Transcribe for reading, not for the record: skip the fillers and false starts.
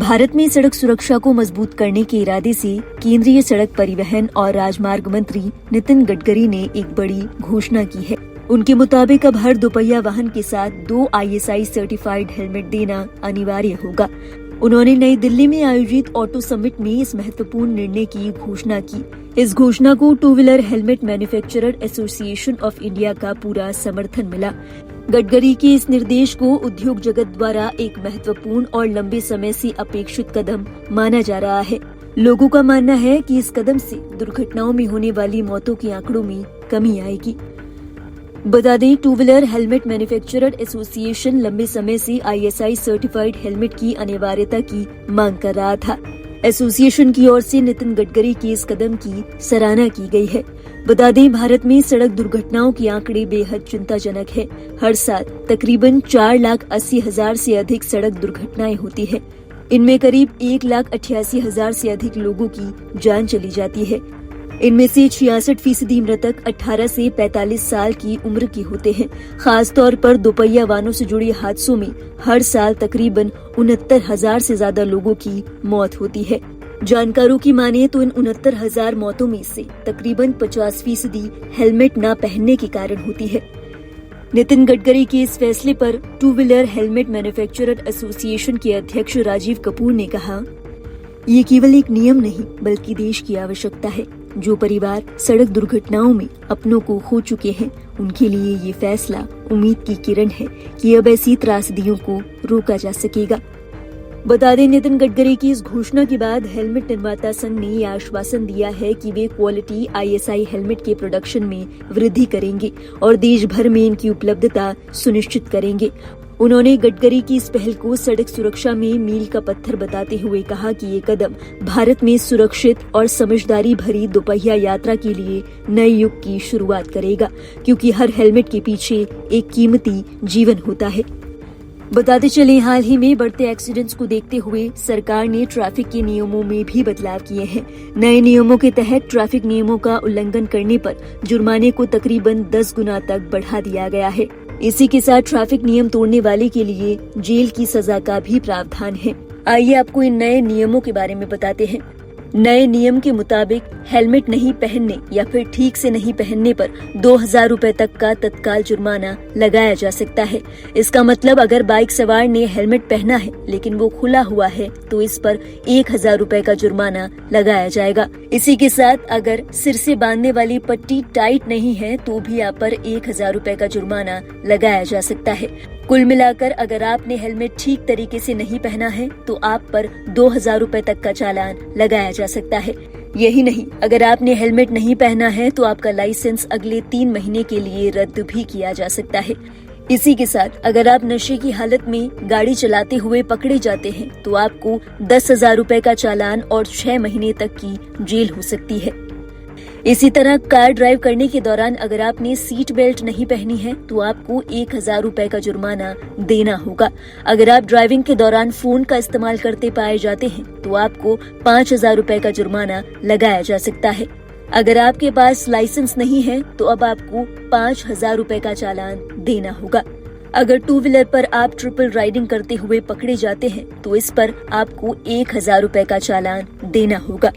भारत में सड़क सुरक्षा को मजबूत करने के इरादे से केंद्रीय सड़क परिवहन और राजमार्ग मंत्री नितिन गडकरी ने एक बड़ी घोषणा की है। उनके मुताबिक अब हर दोपहिया वाहन के साथ 2 ISI सर्टिफाइड हेलमेट देना अनिवार्य होगा। उन्होंने नई दिल्ली में आयोजित ऑटो समिट में इस महत्वपूर्ण निर्णय की घोषणा की। इस घोषणा को two wheeler helmet manufacturer association of India का पूरा समर्थन मिला। गडकरी के इस निर्देश को उद्योग जगत द्वारा एक महत्वपूर्ण और लंबे समय से अपेक्षित कदम माना जा रहा है। लोगों का मानना है कि इस कदम से दुर्घटनाओं में होने वाली मौतों के आंकड़ों में कमी आएगी। बता दें, two wheeler helmet manufacturer association लंबे समय से ISI सर्टिफाइड हेलमेट की अनिवार्यता की मांग कर रहा था। एसोसिएशन की ओर से नितिन गडकरी के इस कदम की सराहना की गई है। बता दें, भारत में सड़क दुर्घटनाओं के आंकड़े बेहद चिंताजनक है। हर साल तकरीबन 4,80,000 से अधिक सड़क दुर्घटनाएं होती है। इनमें करीब 1,88,000 से अधिक लोगों की जान चली जाती है। इनमें से 66% मृतक 18 से 45 साल की उम्र के होते हैं। खास तौर पर दोपहिया वाहनों से जुड़े हादसों में हर साल तकरीबन 69,000 से ज्यादा लोगों की मौत होती है। जानकारों की माने तो इन 69,000 मौतों में से तकरीबन 50% हेलमेट न पहनने के कारण होती है। नितिन गडकरी के इस फैसले पर two wheeler helmet manufacturer association के अध्यक्ष राजीव कपूर ने कहा, ये केवल एक नियम नहीं बल्कि देश की आवश्यकता है। जो परिवार सड़क दुर्घटनाओं में अपनों को खो चुके हैं, उनके लिए ये फैसला उम्मीद की किरण है कि अब ऐसी त्रासदियों को रोका जा सकेगा। बता दें, नितिन गडकरी की इस घोषणा के बाद हेलमेट निर्माता संघ ने यह आश्वासन दिया है कि वे क्वालिटी ISI हेलमेट के प्रोडक्शन में वृद्धि करेंगे और देश भर में इनकी उपलब्धता सुनिश्चित करेंगे। उन्होंने गडकरी की इस पहल को सड़क सुरक्षा में मील का पत्थर बताते हुए कहा कि ये कदम भारत में सुरक्षित और समझदारी भरी दोपहिया यात्रा के लिए नए युग की शुरुआत करेगा, क्योंकि हर हेलमेट के पीछे एक कीमती जीवन होता है। बताते चले, हाल ही में बढ़ते एक्सीडेंट्स को देखते हुए सरकार ने ट्रैफिक के नियमों में भी बदलाव किए हैं। नए नियमों के तहत ट्रैफिक नियमों का उल्लंघन करने पर जुर्माने को तकरीबन 10 गुना तक बढ़ा दिया गया है। इसी के साथ ट्रैफिक नियम तोड़ने वाले के लिए जेल की सजा का भी प्रावधान है। आइए आपको इन नए नियमों के बारे में बताते हैं। नए नियम के मुताबिक हेलमेट नहीं पहनने या फिर ठीक से नहीं पहनने पर 2,000 रुपए तक का तत्काल जुर्माना लगाया जा सकता है। इसका मतलब अगर बाइक सवार ने हेलमेट पहना है लेकिन वो खुला हुआ है तो इस पर 1,000 रुपए का जुर्माना लगाया जाएगा। इसी के साथ अगर सिर से बांधने वाली पट्टी टाइट नहीं है तो भी आप पर 1,000 रुपए का जुर्माना लगाया जा सकता है। कुल मिलाकर अगर आपने हेलमेट ठीक तरीके से नहीं पहना है तो आप पर 2,000 रुपए तक का चालान लगाया जा सकता है। यही नहीं, अगर आपने हेलमेट नहीं पहना है तो आपका लाइसेंस अगले 3 महीने के लिए रद्द भी किया जा सकता है। इसी के साथ अगर आप नशे की हालत में गाड़ी चलाते हुए पकड़े जाते हैं तो आपको 10,000 रुपए का चालान और 6 महीने तक की जेल हो सकती है। इसी तरह कार ड्राइव करने के दौरान अगर आपने सीट बेल्ट नहीं पहनी है तो आपको 1,000 रुपए का जुर्माना देना होगा। अगर आप ड्राइविंग के दौरान फोन का इस्तेमाल करते पाए जाते हैं तो आपको 5,000 रुपए का जुर्माना लगाया जा सकता है। अगर आपके पास लाइसेंस नहीं है तो अब आपको 5,000 रुपए का चालान देना होगा। अगर टू व्हीलर पर आप ट्रिपल राइडिंग करते हुए पकड़े जाते हैं तो इस पर आपको 1,000 रुपए का चालान देना होगा।